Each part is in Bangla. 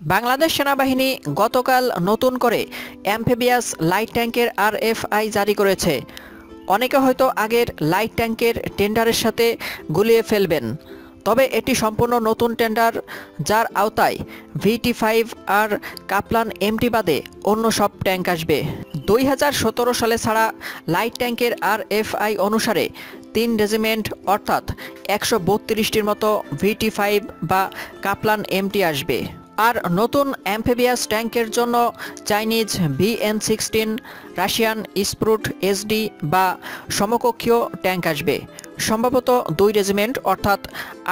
বাংলাদেশ সেনাবাহিনী গতকাল নতুন করে অ্যাম্ফিবিয়াস লাইট ট্যাঙ্কের আরএফআই জারি করেছে। অনেকে হয়তো আগের লাইট ট্যাঙ্কের টেন্ডারের সাথে গুলিয়ে ফেলবেন, তবে এটি সম্পূর্ণ নতুন টেন্ডার, যার আওতায় VT-5 আর কাপ্লান এমটি বাদে অন্য সব ট্যাঙ্ক আসবে। 2017 সালে ছাড়া লাইট ট্যাঙ্কের আরএফআই অনুসারে 3 রেজিমেন্ট অর্থাৎ 132টির মতো VT-5 বা কাপ্লান এমটি আসবে। আর নতুন অ্যাম্ফিবিয়াস ট্যাঙ্কের জন্য চাইনিজ VN-16, রাশিয়ান স্প্রুট SD বা সমকক্ষীয় ট্যাঙ্ক আসবে। সম্ভবত 2 রেজিমেন্ট অর্থাৎ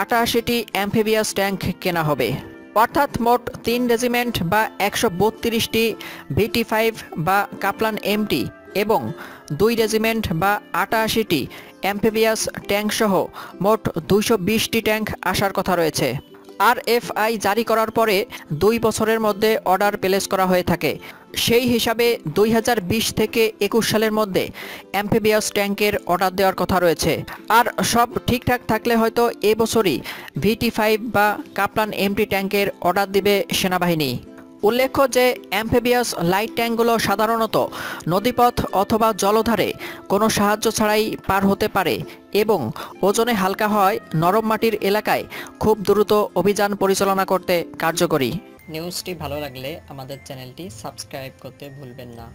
88টি অ্যাম্ফিবিয়াস ট্যাঙ্ক কেনা হবে। অর্থাৎ মোট 3 রেজিমেন্ট বা 132টি VT-5 বা কাপ্লান এমটি এবং 2 রেজিমেন্ট বা 88টি অ্যাম্ফিবিয়াস ট্যাঙ্ক সহ মোট 220টি ট্যাঙ্ক আসার কথা রয়েছে। আরএফআই জারি করার পরে 2 বছরের মধ্যে অর্ডার প্লেস করা হয়ে থাকে। সেই হিসাবে 2020 থেকে 21 সালের মধ্যে অ্যাম্ফিবিয়াস ট্যাঙ্কের অর্ডার দেওয়ার কথা রয়েছে। আর সব ঠিকঠাক থাকলে হয়তো এবছরই VT-5 বা কাপ্লান এমটি ট্যাঙ্কের অর্ডার দিবে সেনাবাহিনী। উল্লেখ্য যে অ্যাম্ফিবিয়াস লাইট ট্যাঙ্কগুলো সাধারণত নদীপথ অথবা জলধারে কোনো সাহায্য ছাড়াই পার হতে পারে এবং ওজনে হালকা হয় নরম মাটির এলাকায় খুব দ্রুত অভিযান পরিচালনা করতে কার্যকরী। নিউজটি ভালো লাগলে আমাদের চ্যানেলটি সাবস্ক্রাইব করতে ভুলবেন না।